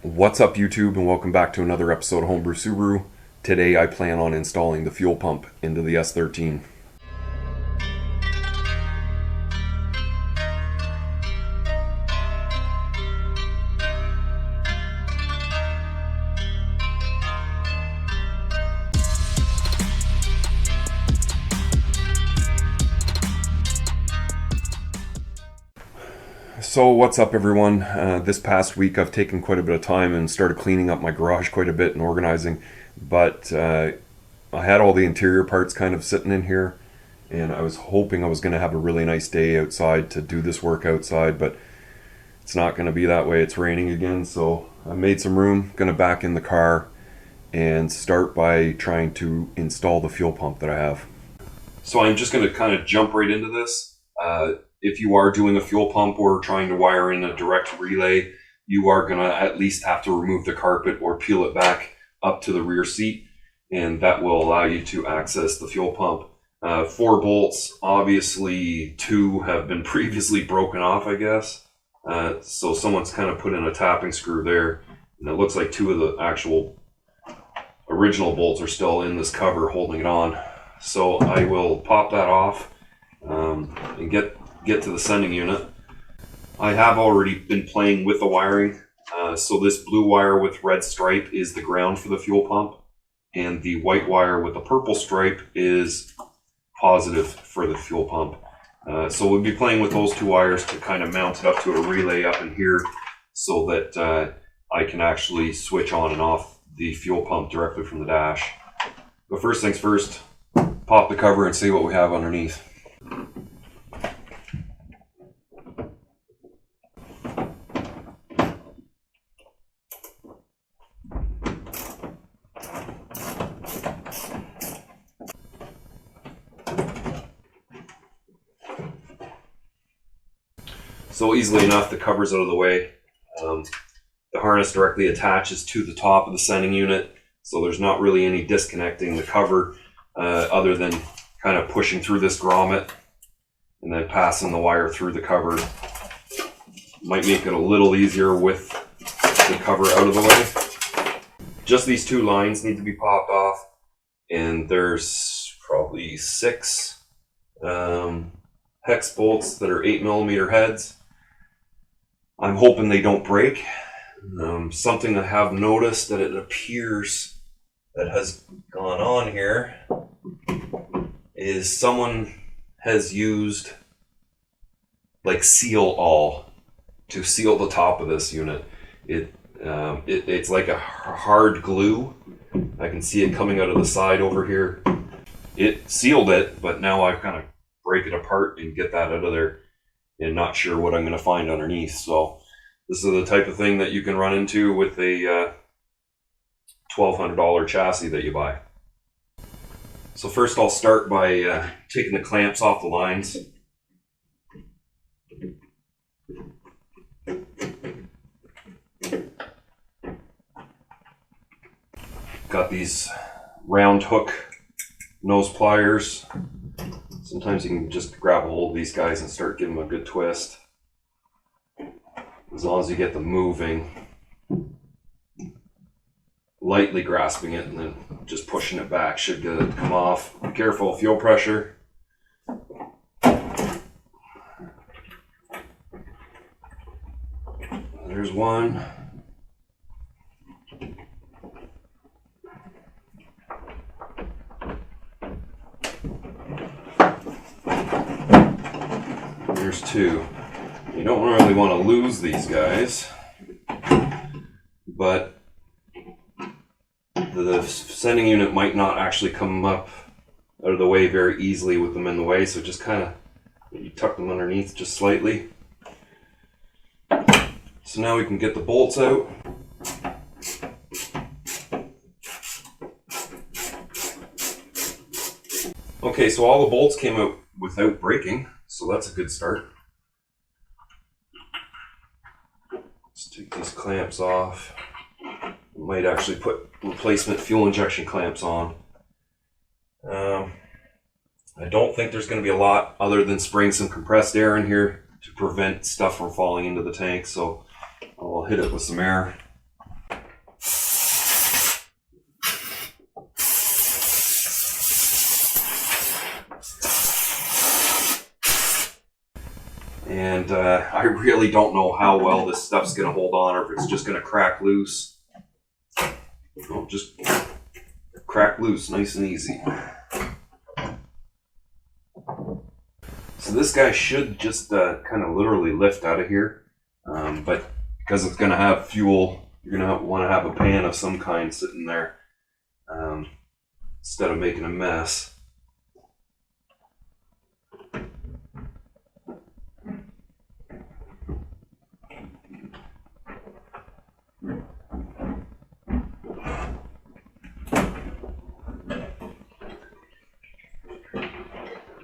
What's up YouTube, and welcome back to another episode of Homebrew Subaru. Today I plan on installing the fuel pump into the S13. So what's up everyone? This past week I've taken quite a bit of time and started cleaning up my garage quite a bit and organizing, but I had all the interior parts kind of sitting in here, and I was hoping I was going to have a really nice day outside to do this work outside, but it's not going to be that way. It's raining again, so I made some room, going to back in the car and start by trying to install the fuel pump that I have. So I'm just going to kind of jump right into this. If you are doing a fuel pump or trying to wire in a direct relay, you are going to at least have to remove the carpet or peel it back up to the rear seat, and that will allow you to access the fuel pump. 4 bolts, obviously 2 have been previously broken off, I guess. So someone's kind of put in a tapping screw there, and it looks like 2 of the actual original bolts are still in this cover holding it on. So I will pop that off and get to the sending unit. I have already been playing with the wiring. So this blue wire with red stripe is the ground for the fuel pump, and the white wire with the purple stripe is positive for the fuel pump. So we'll be playing with those 2 wires to kind of mount it up to a relay up in here so that I can actually switch on and off the fuel pump directly from the dash. But first things first, pop the cover and see what we have underneath. So easily enough, the cover's out of the way. The harness directly attaches to the top of the sending unit, so there's not really any disconnecting the cover other than kind of pushing through this grommet and then passing the wire through the cover. Might make it a little easier with the cover out of the way. Just these 2 lines need to be popped off, and there's probably 6 hex bolts that are 8mm heads. I'm hoping they don't break. Something I have noticed that it appears that has gone on here is someone has used like seal all to seal the top of this unit. It's like a hard glue. I can see it coming out of the side over here. It sealed it, but now I've kind of break it apart and get that out of there, and not sure what I'm going to find underneath. So this is the type of thing that you can run into with a $1,200 chassis that you buy. So first I'll start by taking the clamps off the lines. Got these round hook nose pliers. Sometimes you can just grab a hold of these guys and start giving them a good twist. As long as you get them moving, lightly grasping it and then just pushing it back should get it to come off. Be careful, fuel pressure. There's one. There's 2. You don't really want to lose these guys, but the sending unit might not actually come up out of the way very easily with them in the way, so just kind of you tuck them underneath just slightly. So now we can get the bolts out. Okay, so all the bolts came out without breaking, so that's a good start. Let's take these clamps off. Might actually put replacement fuel injection clamps on. I don't think there's going to be a lot other than spraying some compressed air in here to prevent stuff from falling into the tank, so I'll hit it with some air. really don't know how well this stuff's going to hold on or if it's just going to crack loose. Oh, just crack loose, nice and easy. So this guy should just kind of literally lift out of here, but because it's going to have fuel, you're going to want to have a pan of some kind sitting there instead of making a mess.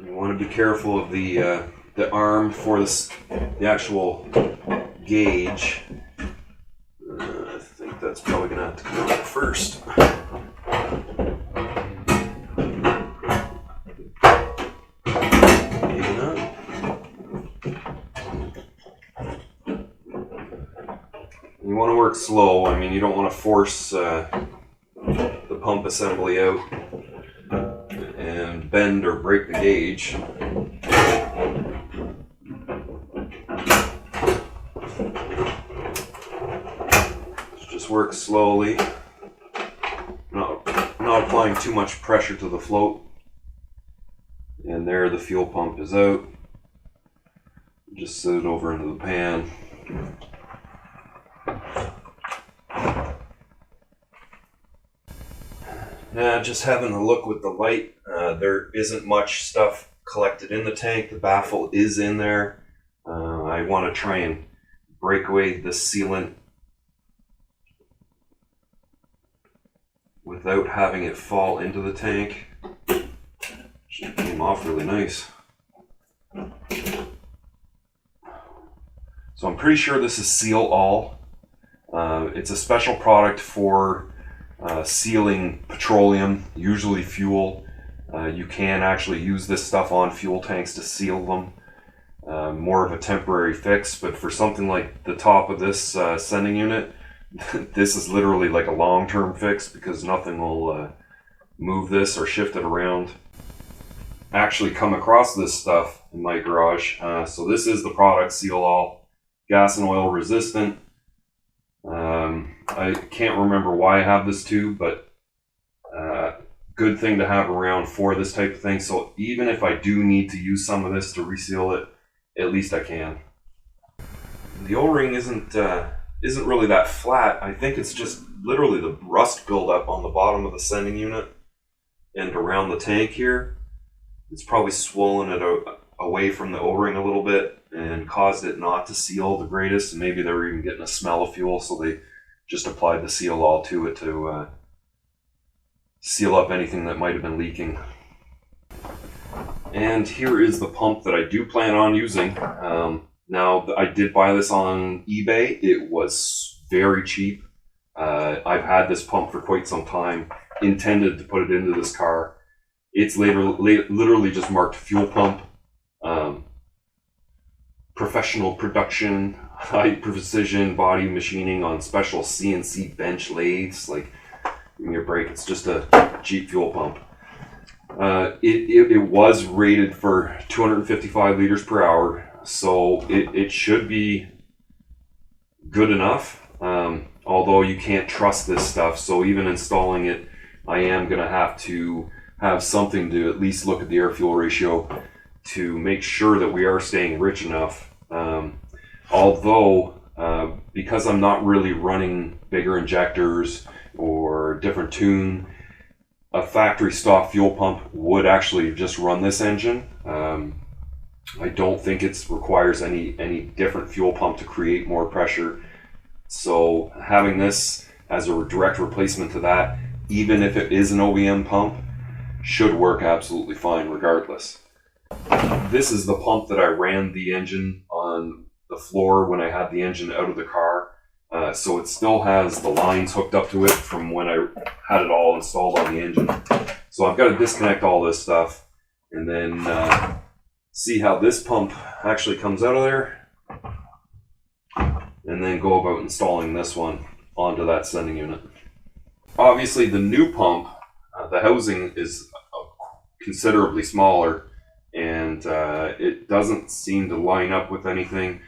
You want to be careful of the arm for this, the actual gauge. I think that's probably going to have to come out first. Maybe not. You want to work slow. I mean, you don't want to force the pump assembly out and bend or break the gauge. Just work slowly, not applying too much pressure to the float. And there the fuel pump is out. Just set it over into the pan. Now, just having a look with the light, there isn't much stuff collected in the tank. The baffle is in there. I want to try and break away the sealant without having it fall into the tank. It came off really nice. So I'm pretty sure this is Seal All. It's a special product for sealing petroleum, usually fuel. You can actually use this stuff on fuel tanks to seal them. More of a temporary fix, but for something like the top of this sending unit, this is literally like a long-term fix because nothing will move this or shift it around. Actually come across this stuff in my garage. So this is the product, Seal All, gas and oil resistant. I can't remember why I have this tube, but good thing to have around for this type of thing. So even if I do need to use some of this to reseal it, at least I can. The O-ring isn't really that flat. I think it's just literally the rust buildup on the bottom of the sending unit and around the tank here. It's probably swollen it away from the O-ring a little bit and caused it not to seal the greatest. And maybe they were even getting a smell of fuel, so they just applied the Seal All to it to seal up anything that might have been leaking. And here is the pump that I do plan on using. Now, I did buy this on eBay. It was very cheap. I've had this pump for quite some time, intended to put it into this car. It's literally just marked fuel pump, professional production, high precision body machining on special CNC bench lathes. Like, give me a break, it's just a cheap fuel pump. It was rated for 255 liters per hour, so it should be good enough, although you can't trust this stuff. So even installing it, I am going to have something to at least look at the air-fuel ratio to make sure that we are staying rich enough. Although, because I'm not really running bigger injectors or different tune, a factory stock fuel pump would actually just run this engine. I don't think it requires any different fuel pump to create more pressure. So having this as a direct replacement to that, even if it is an OEM pump, should work absolutely fine regardless. This is the pump that I ran the engine on the floor when I had the engine out of the car. So it still has the lines hooked up to it from when I had it all installed on the engine. So I've got to disconnect all this stuff and then see how this pump actually comes out of there, and then go about installing this one onto that sending unit. Obviously the new pump, the housing is considerably smaller, and it doesn't seem to line up with anything.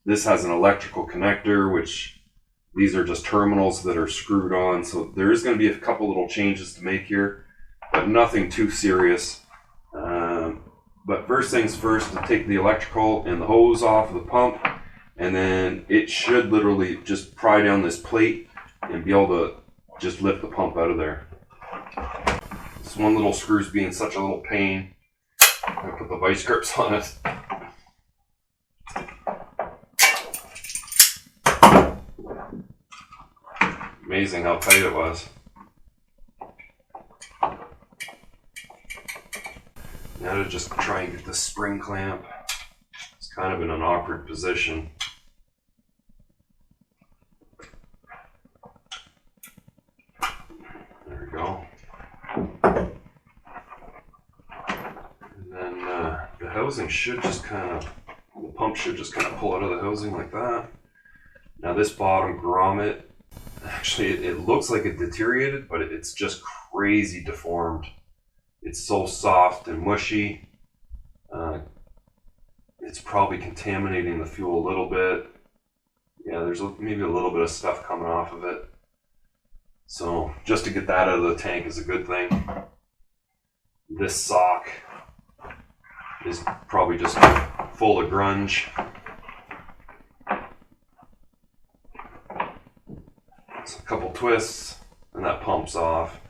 This has an electrical connector, which these are just terminals that are screwed on. So there is going to be a couple little changes to make here, but nothing too serious. But first things first, to take the electrical and the hose off of the pump, and then it should literally just pry down this plate and be able to just lift the pump out of there. This one little screw's being such a little pain. I put the vice grips on it. Amazing how tight it was. Now to just try and get this spring clamp. It's kind of in an awkward position. There we go. And then the housing should just the pump should just kind of pull out of the housing like that. Now this bottom grommet, actually it looks like it deteriorated, but it's just crazy deformed. It's so soft and mushy. It's probably contaminating the fuel a little bit. Yeah, there's maybe a little bit of stuff coming off of it. So just to get that out of the tank is a good thing. This sock is probably just full of grunge. It's a couple twists and that pumps off.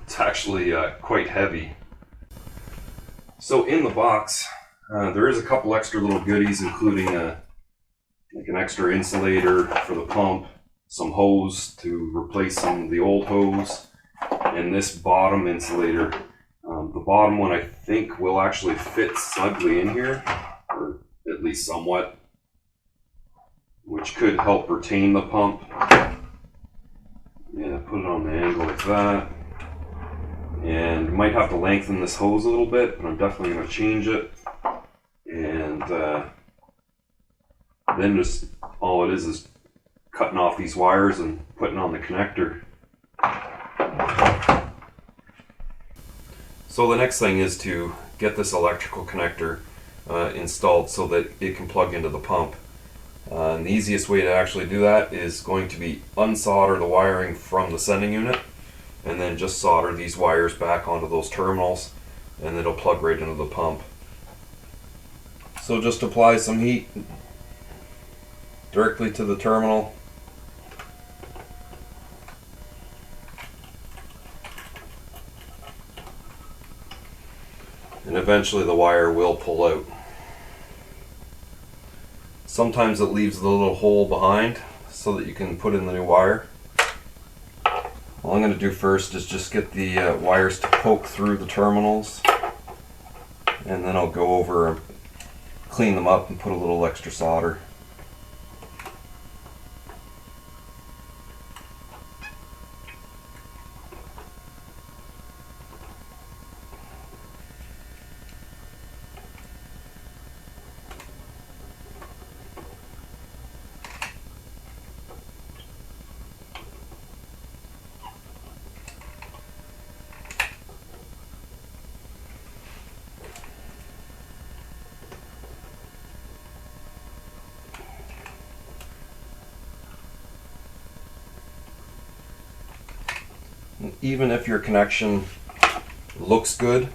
It's actually quite heavy. So in the box, there is a couple extra little goodies, including like an extra insulator for the pump, some hose to replace some of the old hose, and this bottom insulator. The bottom one I think will actually fit snugly in here, or at least somewhat, which could help retain the pump. Yeah, put it on the angle like that. And might have to lengthen this hose a little bit, but I'm definitely going to change it. And then just all it is cutting off these wires and putting on the connector. So the next thing is to get this electrical connector installed so that it can plug into the pump. And the easiest way to actually do that is going to be unsolder the wiring from the sending unit, and then just solder these wires back onto those terminals, and it'll plug right into the pump. So just apply some heat directly to the terminal. And eventually the wire will pull out. Sometimes it leaves the little hole behind so that you can put in the new wire. All I'm going to do first is just get the wires to poke through the terminals, and then I'll go over and clean them up and put a little extra solder. Even if your connection looks good,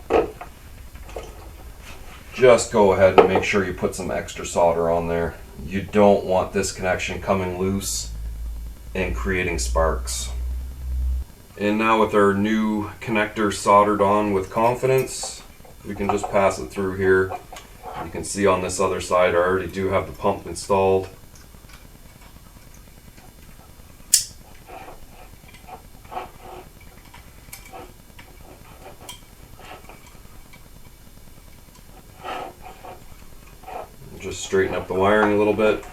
just go ahead and make sure you put some extra solder on there. You don't want this connection coming loose and creating sparks. And now with our new connector soldered on with confidence, we can just pass it through here. You can see on this other side I already do have the pump installed. Just straighten up the wiring a little bit.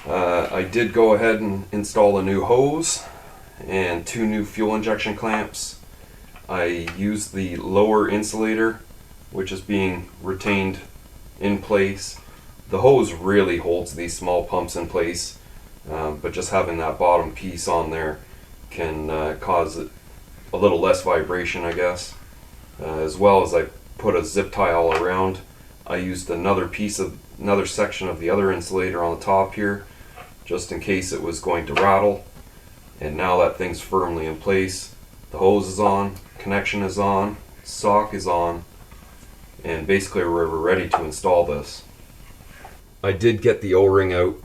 I did go ahead and install a new hose and 2 new fuel injection clamps. I used the lower insulator, which is being retained in place. The hose really holds these small pumps in place, but just having that bottom piece on there can cause a little less vibration, I guess. As well as I put a zip tie all around. I used another section of the other insulator on the top here, just in case it was going to rattle. And now that thing's firmly in place. The hose is on, connection is on, sock is on, and basically we're ready to install this. I did get the O-ring out.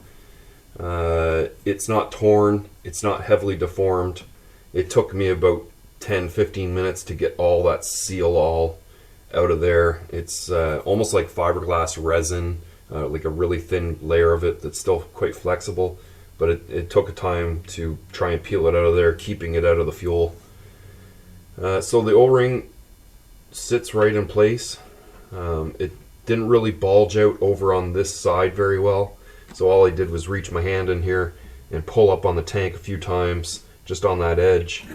It's not torn, it's not heavily deformed. It took me about 10-15 minutes to get all that seal all out of there. It's almost like fiberglass resin, like a really thin layer of it that's still quite flexible, but it took a time to try and peel it out of there, keeping it out of the fuel. So the O-ring sits right in place. It didn't really bulge out over on this side very well, so all I did was reach my hand in here and pull up on the tank a few times just on that edge,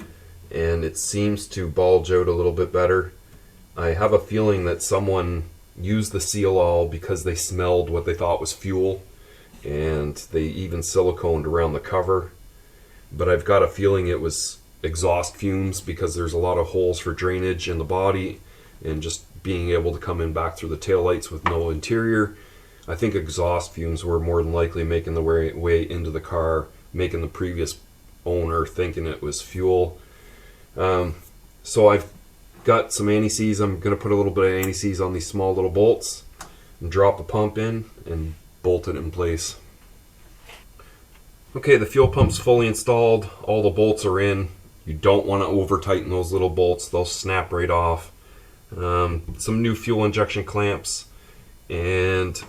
and it seems to bulge out a little bit better. I have a feeling that someone used the seal all because they smelled what they thought was fuel, and they even siliconed around the cover, but I've got a feeling it was exhaust fumes because there's a lot of holes for drainage in the body and just being able to come in back through the taillights with no interior. I think exhaust fumes were more than likely making the way into the car, making the previous owner thinking it was fuel. So I've got some anti-seize. I'm going to put a little bit of anti-seize on these small little bolts and drop the pump in and bolt it in place. Okay, the fuel pump's fully installed. All the bolts are in. You don't want to over tighten those little bolts. They'll snap right off. Some new fuel injection clamps, and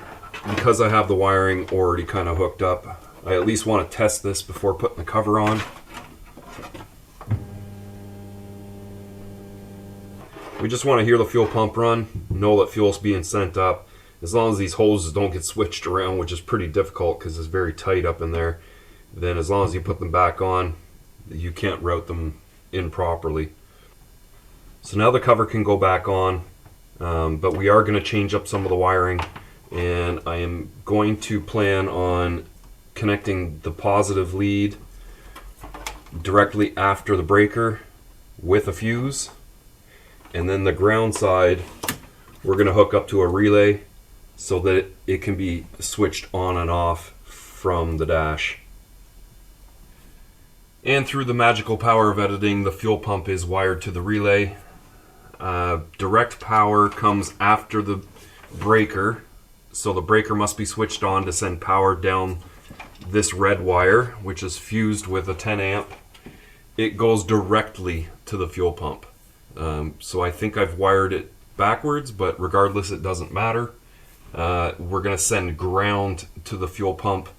because I have the wiring already kind of hooked up, I at least want to test this before putting the cover on. We just want to hear the fuel pump run, know that fuel's being sent up. As long as these hoses don't get switched around, which is pretty difficult because it's very tight up in there, then as long as you put them back on, you can't route them in properly. So now the cover can go back on, but we are going to change up some of the wiring, and I am going to plan on connecting the positive lead directly after the breaker with a fuse, and then the ground side we're going to hook up to a relay so that it can be switched on and off from the dash. And through the magical power of editing, the fuel pump is wired to the relay. Direct power comes after the breaker, so the breaker must be switched on to send power down this red wire, which is fused with a 10 amp. It goes directly to the fuel pump. So I think I've wired it backwards, but regardless, it doesn't matter. We're going to send ground to the fuel pump,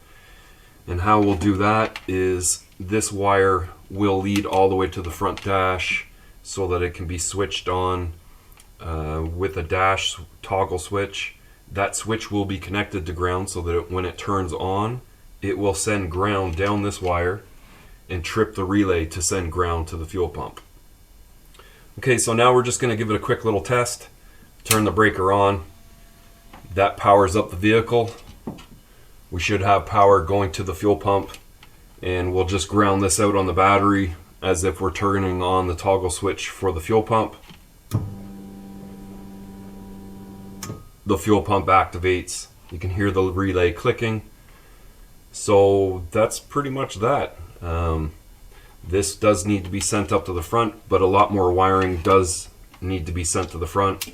and how we'll do that is this wire will lead all the way to the front dash so that it can be switched on with a dash toggle switch. That switch will be connected to ground so that when it turns on, it will send ground down this wire and trip the relay to send ground to the fuel pump. Okay, so now we're just going to give it a quick little test. Turn the breaker on. That powers up the vehicle. We should have power going to the fuel pump, and we'll just ground this out on the battery as if we're turning on the toggle switch for the fuel pump. The fuel pump activates. You can hear the relay clicking. So that's pretty much that. This does need to be sent up to the front, but a lot more wiring does need to be sent to the front.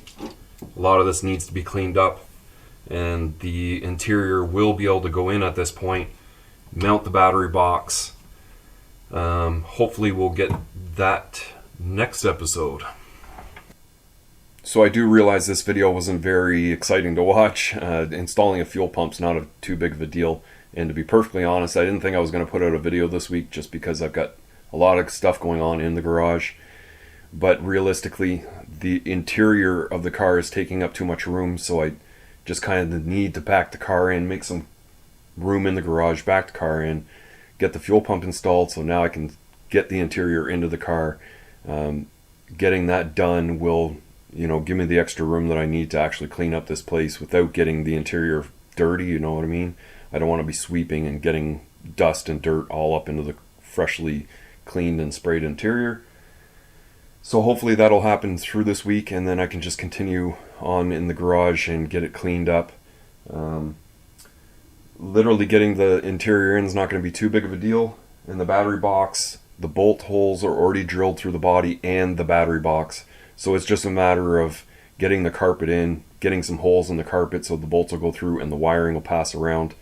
A lot of this needs to be cleaned up, and the interior will be able to go in at this point, mount the battery box. Hopefully we'll get that next episode. So I do realize this video wasn't very exciting to watch. Installing a fuel pump's not too big of a deal, and to be perfectly honest, I didn't think I was going to put out a video this week just because I've got a lot of stuff going on in the garage. But realistically, the interior of the car is taking up too much room, so I just kind of need to pack the car in, make some room in the garage, back the car in, get the fuel pump installed, so now I can get the interior into the car. Getting that done will, give me the extra room that I need to actually clean up this place without getting the interior dirty, you know what I mean? I don't want to be sweeping and getting dust and dirt all up into the freshly cleaned and sprayed interior. So hopefully that'll happen through this week, and then I can just continue on in the garage and get it cleaned up. Literally getting the interior in is not going to be too big of a deal. In the battery box, the bolt holes are already drilled through the body and the battery box. So it's just a matter of getting the carpet in, getting some holes in the carpet so the bolts will go through and the wiring will pass around,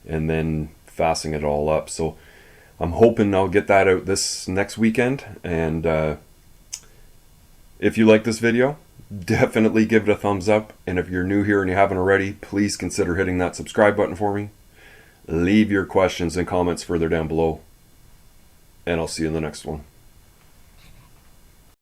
and then fastening it all up. So I'm hoping I'll get that out this next weekend. And if you like this video, definitely give it a thumbs up. And if you're new here and you haven't already, please consider hitting that subscribe button for me. Leave your questions and comments further down below, and I'll see you in the next one.